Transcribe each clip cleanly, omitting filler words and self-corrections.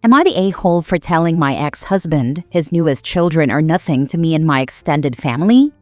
Am I the a-hole for telling my ex-husband his newest children are nothing to me and my extended family?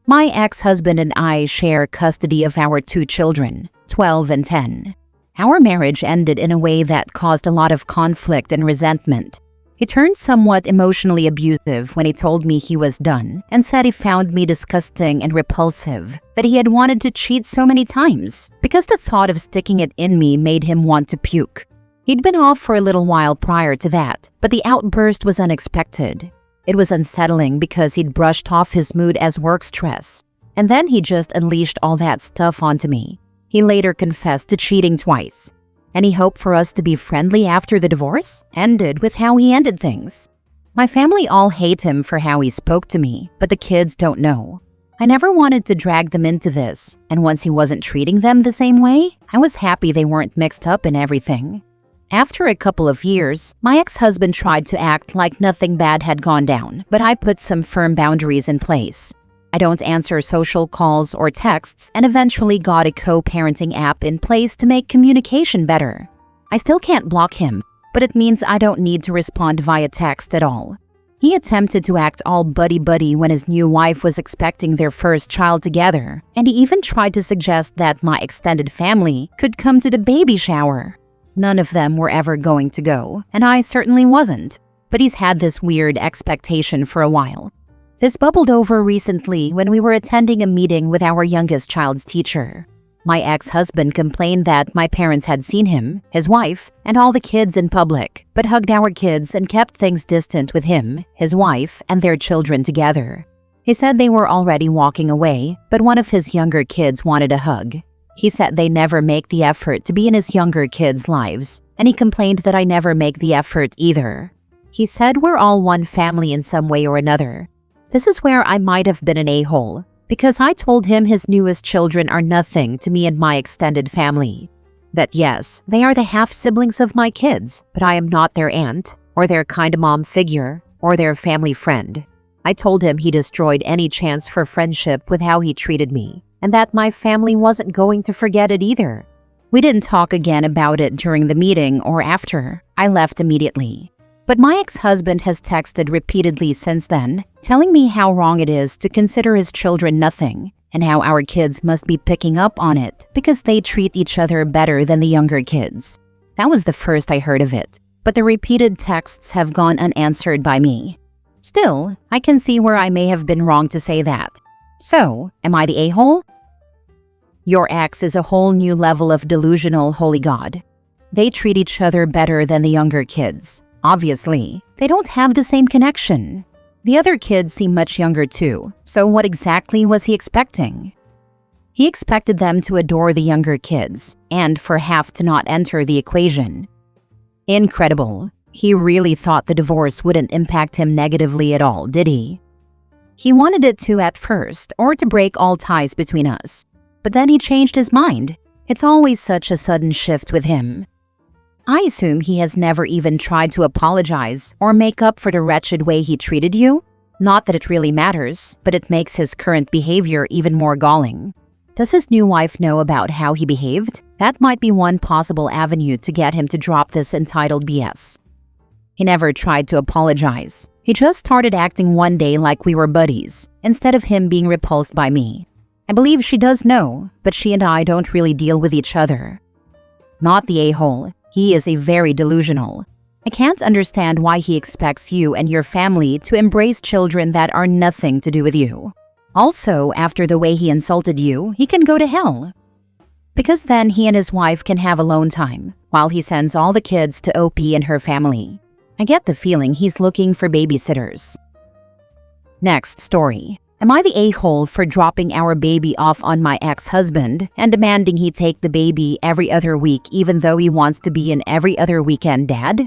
My ex-husband and I share custody of our 2 children, 12 and 10. Our marriage ended in a way that caused a lot of conflict and resentment. He turned somewhat emotionally abusive when he told me he was done and said he found me disgusting and repulsive, that he had wanted to cheat so many times because the thought of sticking it in me made him want to puke. He'd been off for a little while prior to that, but the outburst was unexpected. It was unsettling because he'd brushed off his mood as work stress, and then he just unleashed all that stuff onto me. He later confessed to cheating twice. Any hope for us to be friendly after the divorce ended with how he ended things. My family all hate him for how he spoke to me, but the kids don't know. I never wanted to drag them into this, and once he wasn't treating them the same way, I was happy they weren't mixed up in everything. After a couple of years, my ex-husband tried to act like nothing bad had gone down, but I put some firm boundaries in place. I don't answer social calls or texts and eventually got a co-parenting app in place to make communication better. I still can't block him, but it means I don't need to respond via text at all. He attempted to act all buddy-buddy when his new wife was expecting their first child together, and he even tried to suggest that my extended family could come to the baby shower. None of them were ever going to go, and I certainly wasn't, but he's had this weird expectation for a while. This bubbled over recently when we were attending a meeting with our youngest child's teacher. My ex-husband complained that my parents had seen him, his wife, and all the kids in public, but hugged our kids and kept things distant with him, his wife, and their children together. He said they were already walking away, but one of his younger kids wanted a hug. He said they never make the effort to be in his younger kids' lives, and he complained that I never make the effort either. He said we're all one family in some way or another. This is where I might have been an a-hole, because I told him his newest children are nothing to me and my extended family. That yes, they are the half-siblings of my kids, but I am not their aunt, or their kind mom figure, or their family friend. I told him he destroyed any chance for friendship with how he treated me, and that my family wasn't going to forget it either. We didn't talk again about it during the meeting or after. I left immediately. But my ex-husband has texted repeatedly since then, telling me how wrong it is to consider his children nothing, and how our kids must be picking up on it because they treat each other better than the younger kids. That was the first I heard of it, but the repeated texts have gone unanswered by me. Still, I can see where I may have been wrong to say that. So, am I the a-hole? Your ex is a whole new level of delusional holy god. They treat each other better than the younger kids. Obviously, they don't have the same connection. The other kids seem much younger too, so what exactly was he expecting? He expected them to adore the younger kids, and for half to not enter the equation. Incredible. He really thought the divorce wouldn't impact him negatively at all, did he? He wanted it to at first, or to break all ties between us. But then he changed his mind. It's always such a sudden shift with him. I assume he has never even tried to apologize or make up for the wretched way he treated you. Not that it really matters, but it makes his current behavior even more galling. Does his new wife know about how he behaved? That might be one possible avenue to get him to drop this entitled BS. He never tried to apologize. He just started acting one day like we were buddies, instead of him being repulsed by me. I believe she does know, but she and I don't really deal with each other. Not the a-hole. He is a very delusional. I can't understand why he expects you and your family to embrace children that are nothing to do with you. Also, after the way he insulted you, he can go to hell. Because then he and his wife can have alone time, while he sends all the kids to OP and her family. I get the feeling he's looking for babysitters. Next story. Am I the a-hole for dropping our baby off on my ex-husband and demanding he take the baby every other week even though he wants to be an every other weekend dad?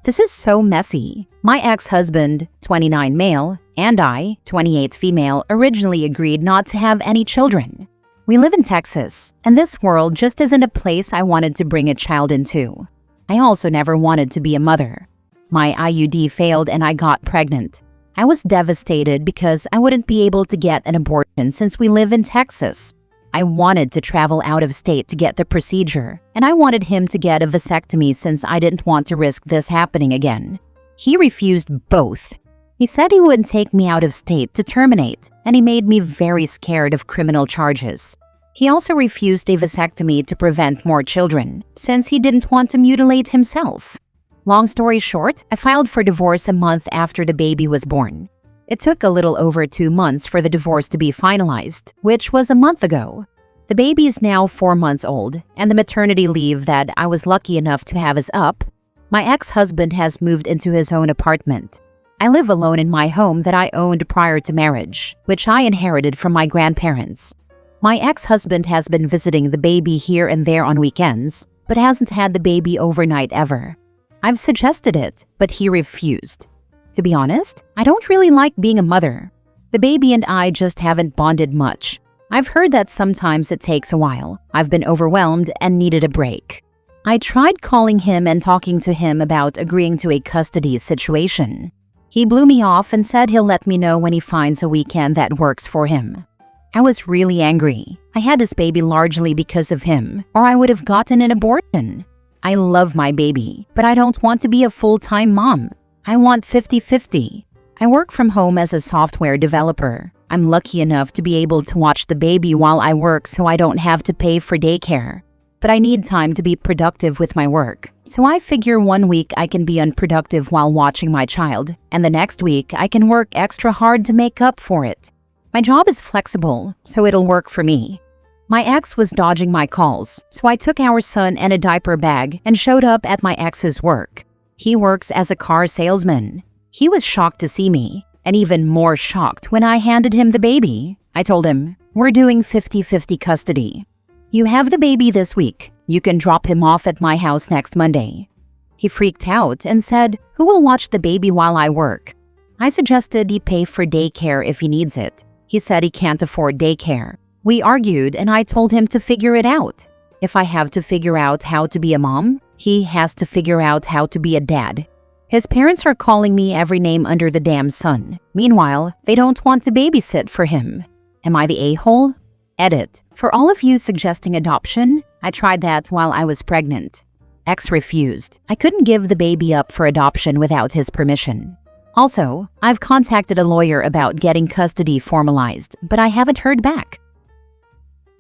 This is so messy. My ex-husband, 29 male, and I, 28 female, originally agreed not to have any children. We live in Texas, and this world just isn't a place I wanted to bring a child into. I also never wanted to be a mother. My IUD failed and I got pregnant. I was devastated because I wouldn't be able to get an abortion since we live in Texas. I wanted to travel out of state to get the procedure, and I wanted him to get a vasectomy since I didn't want to risk this happening again. He refused both. He said he wouldn't take me out of state to terminate, and he made me very scared of criminal charges. He also refused a vasectomy to prevent more children, since he didn't want to mutilate himself. Long story short, I filed for divorce a month after the baby was born. It took a little over 2 months for the divorce to be finalized, which was a month ago. The baby is now 4 months old, and the maternity leave that I was lucky enough to have is up. My ex-husband has moved into his own apartment. I live alone in my home that I owned prior to marriage, which I inherited from my grandparents. My ex-husband has been visiting the baby here and there on weekends, but hasn't had the baby overnight ever. I've suggested it, but he refused. To be honest, I don't really like being a mother. The baby and I just haven't bonded much. I've heard that sometimes it takes a while. I've been overwhelmed and needed a break. I tried calling him and talking to him about agreeing to a custody situation. He blew me off and said he'll let me know when he finds a weekend that works for him. I was really angry. I had this baby largely because of him, or I would have gotten an abortion. I love my baby, but I don't want to be a full-time mom. I want 50-50. I work from home as a software developer. I'm lucky enough to be able to watch the baby while I work so I don't have to pay for daycare. But I need time to be productive with my work. So I figure 1 week I can be unproductive while watching my child, and the next week I can work extra hard to make up for it. My job is flexible, so it'll work for me. My ex was dodging my calls, so I took our son and a diaper bag and showed up at my ex's work. He works as a car salesman. He was shocked to see me, and even more shocked when I handed him the baby. I told him, "We're doing 50-50 custody. You have the baby this week. You can drop him off at my house next Monday." He freaked out and said, "Who will watch the baby while I work?" I suggested he pay for daycare if he needs it. He said he can't afford daycare. We argued and I told him to figure it out. If I have to figure out how to be a mom, he has to figure out how to be a dad. His parents are calling me every name under the damn sun. Meanwhile, they don't want to babysit for him. Am I the a-hole? Edit. For all of you suggesting adoption, I tried that while I was pregnant. Ex refused. I couldn't give the baby up for adoption without his permission. Also, I've contacted a lawyer about getting custody formalized, but I haven't heard back.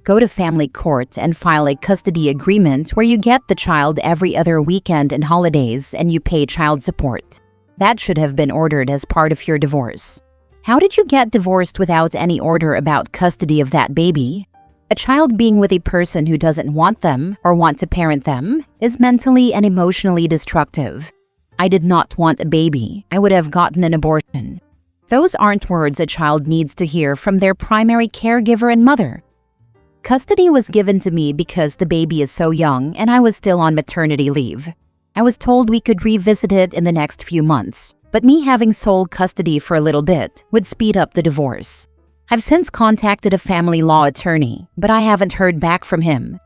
Go to family court and file a custody agreement where you get the child every other weekend and holidays and you pay child support. That should have been ordered as part of your divorce. How did you get divorced without any order about custody of that baby? A child being with a person who doesn't want them or want to parent them is mentally and emotionally destructive. I did not want a baby. I would have gotten an abortion. Those aren't words a child needs to hear from their primary caregiver and mother. Custody was given to me because the baby is so young and I was still on maternity leave. I was told we could revisit it in the next few months, but me having sole custody for a little bit would speed up the divorce. I've since contacted a family law attorney, but I haven't heard back from him.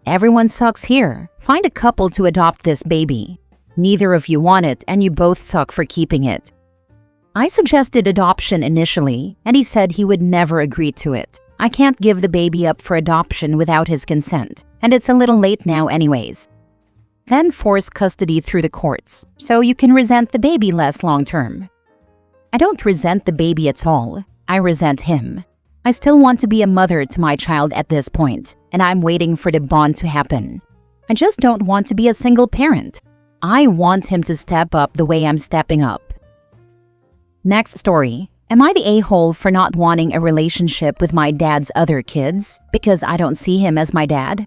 Everyone sucks here. Find a couple to adopt this baby. Neither of you want it and you both suck for keeping it. I suggested adoption initially, and he said he would never agree to it. I can't give the baby up for adoption without his consent, and it's a little late now anyways. Then force custody through the courts, so you can resent the baby less long-term. I don't resent the baby at all. I resent him. I still want to be a mother to my child at this point, and I'm waiting for the bond to happen. I just don't want to be a single parent. I want him to step up the way I'm stepping up. Next story. Am I the a-hole for not wanting a relationship with my dad's other kids because I don't see him as my dad?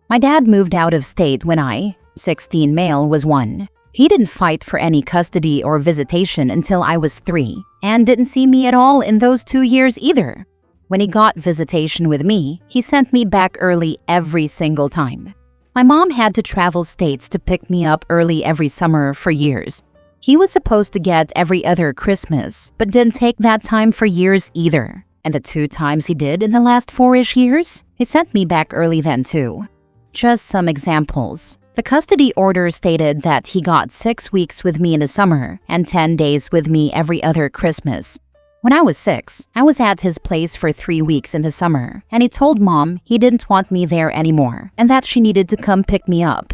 My dad moved out of state when I, 16 male, was 1. He didn't fight for any custody or visitation until I was 3 and didn't see me at all in those 2 years either. When he got visitation with me, he sent me back early every single time. My mom had to travel states to pick me up early every summer for years. He was supposed to get every other Christmas, but didn't take that time for years either. And the 2 times he did in the last 4-ish years, he sent me back early then too. Just some examples. The custody order stated that he got 6 weeks with me in the summer and 10 days with me every other Christmas. When I was 6, I was at his place for 3 weeks in the summer, and he told Mom he didn't want me there anymore and that she needed to come pick me up.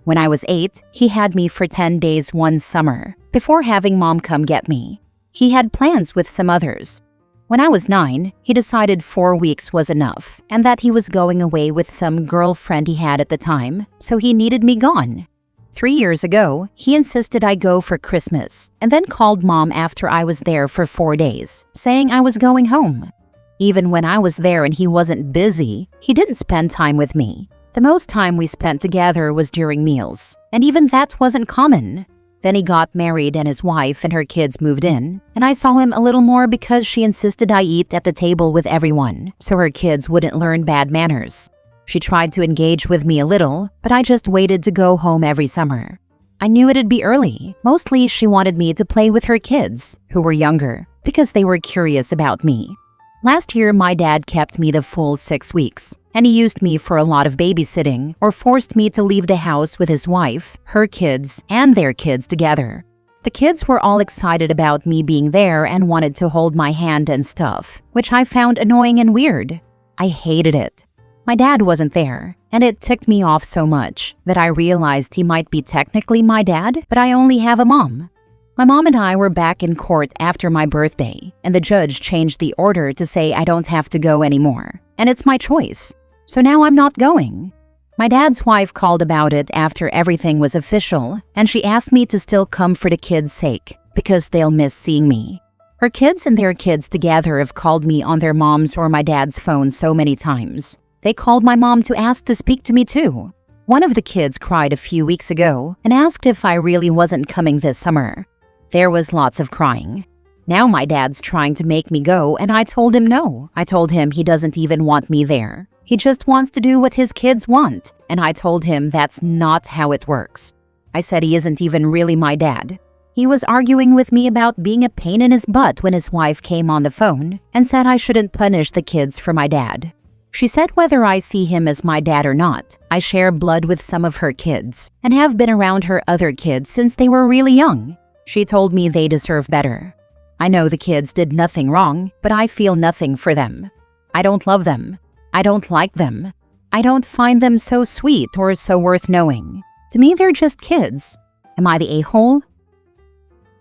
When I was 8, he had me for 10 days one summer before having Mom come get me. He had plans with some others. When I was 9, he decided 4 weeks was enough and that he was going away with some girlfriend he had at the time, so he needed me gone. 3 years ago, he insisted I go for Christmas and then called Mom after I was there for 4 days, saying I was going home. Even when I was there and he wasn't busy, he didn't spend time with me. The most time we spent together was during meals, and even that wasn't common. Then he got married and his wife and her kids moved in, and I saw him a little more because she insisted I eat at the table with everyone, so her kids wouldn't learn bad manners. She tried to engage with me a little, but I just waited to go home every summer. I knew it'd be early. Mostly she wanted me to play with her kids, who were younger, because they were curious about me. Last year, my dad kept me the full 6 weeks, and he used me for a lot of babysitting or forced me to leave the house with his wife, her kids, and their kids together. The kids were all excited about me being there and wanted to hold my hand and stuff, which I found annoying and weird. I hated it. My dad wasn't there, and it ticked me off so much that I realized he might be technically my dad, but I only have a mom. My mom and I were back in court after my birthday, and the judge changed the order to say I don't have to go anymore, and it's my choice. So now I'm not going. My dad's wife called about it after everything was official, and she asked me to still come for the kids' sake, because they'll miss seeing me. Her kids and their kids together have called me on their mom's or my dad's phone so many times. They called my mom to ask to speak to me too. One of the kids cried a few weeks ago and asked if I really wasn't coming this summer. There was lots of crying. Now my dad's trying to make me go, and I told him no. I told him he doesn't even want me there. He just wants to do what his kids want, and I told him that's not how it works. I said he isn't even really my dad. He was arguing with me about being a pain in his butt when his wife came on the phone and said I shouldn't punish the kids for my dad. She said whether I see him as my dad or not, I share blood with some of her kids and have been around her other kids since they were really young. She told me they deserve better. I know the kids did nothing wrong, but I feel nothing for them. I don't love them. I don't like them. I don't find them so sweet or so worth knowing. To me, they're just kids. Am I the a-hole?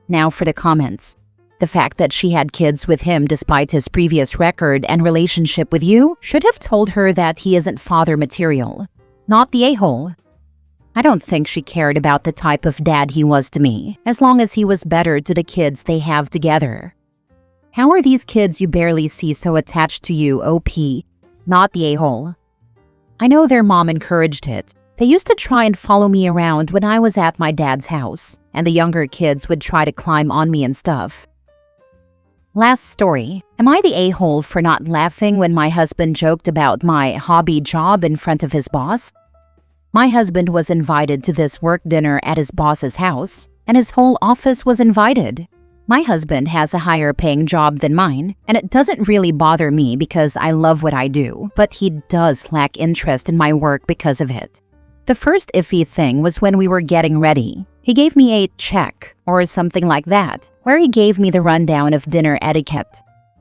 Now for the comments. The fact that she had kids with him despite his previous record and relationship with you should have told her that he isn't father material. Not the a-hole. I don't think she cared about the type of dad he was to me, as long as he was better to the kids they have together. How are these kids you barely see so attached to you, OP? Not the a-hole. I know their mom encouraged it. They used to try and follow me around when I was at my dad's house, and the younger kids would try to climb on me and stuff. Last story. Am I the a-hole for not laughing when my husband joked about my hobby job in front of his boss? My husband was invited to this work dinner at his boss's house, and his whole office was invited. My husband has a higher paying job than mine, and it doesn't really bother me because I love what I do, but he does lack interest in my work because of it. The first iffy thing was when we were getting ready. He gave me a check, or something like that, where he gave me the rundown of dinner etiquette.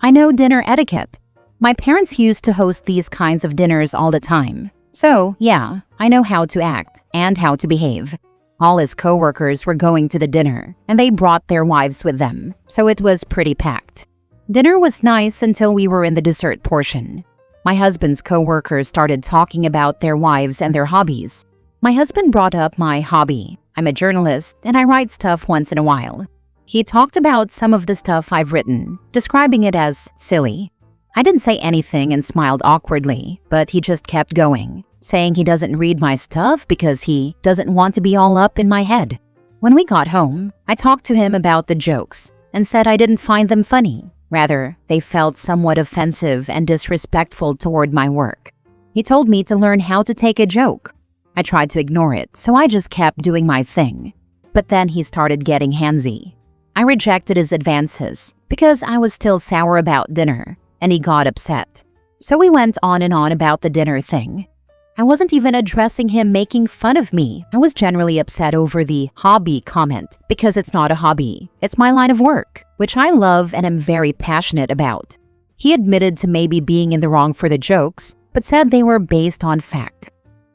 I know dinner etiquette. My parents used to host these kinds of dinners all the time. So, yeah, I know how to act and how to behave. All his coworkers were going to the dinner, and they brought their wives with them, so it was pretty packed. Dinner was nice until we were in the dessert portion. My husband's coworkers started talking about their wives and their hobbies. My husband brought up my hobby. I'm a journalist, and I write stuff once in a while. He talked about some of the stuff I've written, describing it as silly. I didn't say anything and smiled awkwardly, but he just kept going, saying he doesn't read my stuff because he doesn't want to be all up in my head. When we got home, I talked to him about the jokes and said I didn't find them funny. Rather, they felt somewhat offensive and disrespectful toward my work. He told me to learn how to take a joke. I tried to ignore it, so I just kept doing my thing. But then he started getting handsy. I rejected his advances because I was still sour about dinner, and he got upset. So we went on and on about the dinner thing. I wasn't even addressing him making fun of me. I was generally upset over the hobby comment because it's not a hobby. It's my line of work, which I love and am very passionate about. He admitted to maybe being in the wrong for the jokes, but said they were based on fact.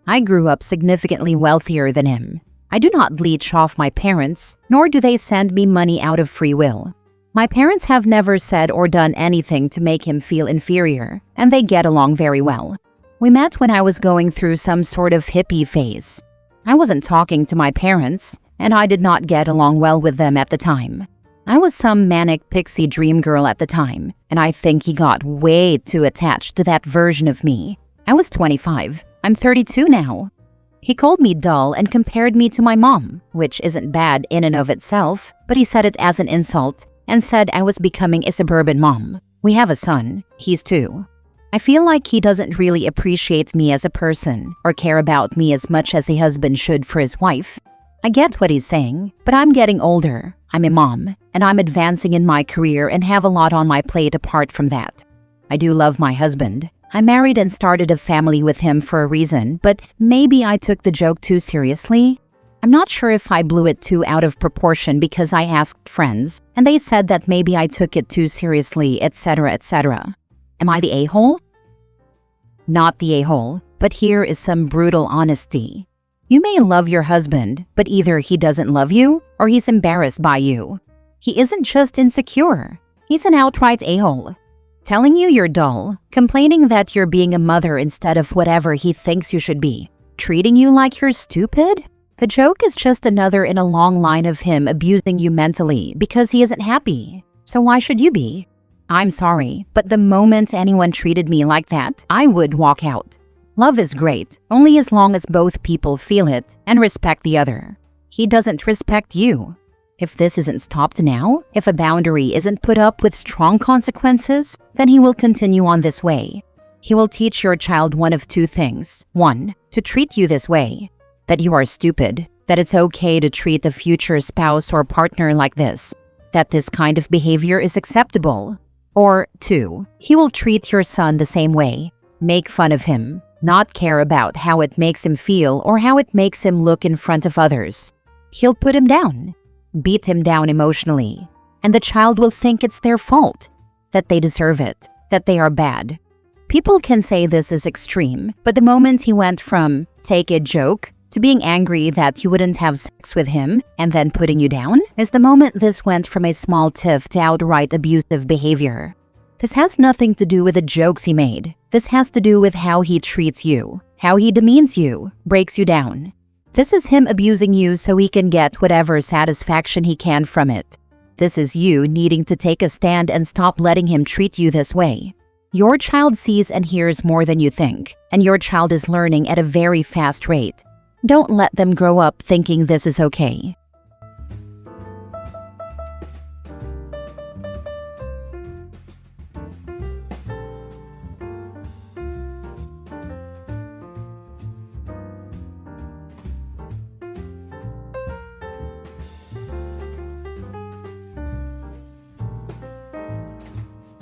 I grew up significantly wealthier than him. I do not leech off my parents, nor do they send me money out of free will. My parents have never said or done anything to make him feel inferior, and they get along very well. We met when I was going through some sort of hippie phase. I wasn't talking to my parents, and I did not get along well with them at the time. I was some manic pixie dream girl at the time, and I think he got way too attached to that version of me. I was 25. I'm 32 now. He called me dull and compared me to my mom, which isn't bad in and of itself, but he said it as an insult and said I was becoming a suburban mom. We have a son. He's 2. I feel like he doesn't really appreciate me as a person or care about me as much as a husband should for his wife. I get what he's saying, but I'm getting older. I'm a mom, and I'm advancing in my career and have a lot on my plate apart from that. I do love my husband. I married and started a family with him for a reason, but maybe I took the joke too seriously. I'm not sure if I blew it too out of proportion because I asked friends, and they said that maybe I took it too seriously, etc., etc. Am I the a-hole? Not the a-hole, but here is some brutal honesty. You may love your husband, but either he doesn't love you or he's embarrassed by you. He isn't just insecure. He's an outright a-hole. Telling you you're dull, complaining that you're being a mother instead of whatever he thinks you should be, treating you like you're stupid? The joke is just another in a long line of him abusing you mentally because he isn't happy. So why should you be? I'm sorry, but the moment anyone treated me like that, I would walk out. Love is great, only as long as both people feel it and respect the other. He doesn't respect you. If this isn't stopped now, if a boundary isn't put up with strong consequences, then he will continue on this way. He will teach your child one of 2 things. 1, to treat you this way, that you are stupid, that it's okay to treat a future spouse or partner like this, that this kind of behavior is acceptable. Or 2, he will treat your son the same way, make fun of him, not care about how it makes him feel or how it makes him look in front of others. He'll put him down. Beat him down emotionally, and the child will think it's their fault, that they deserve it, that they are bad. People can say this is extreme, but the moment he went from take a joke to being angry that you wouldn't have sex with him and then putting you down is the moment this went from a small tiff to outright abusive behavior. This has nothing to do with the jokes he made. This has to do with how he treats you, how he demeans you, breaks you down. This is him abusing you so he can get whatever satisfaction he can from it. This is you needing to take a stand and stop letting him treat you this way. Your child sees and hears more than you think, and your child is learning at a very fast rate. Don't let them grow up thinking this is okay.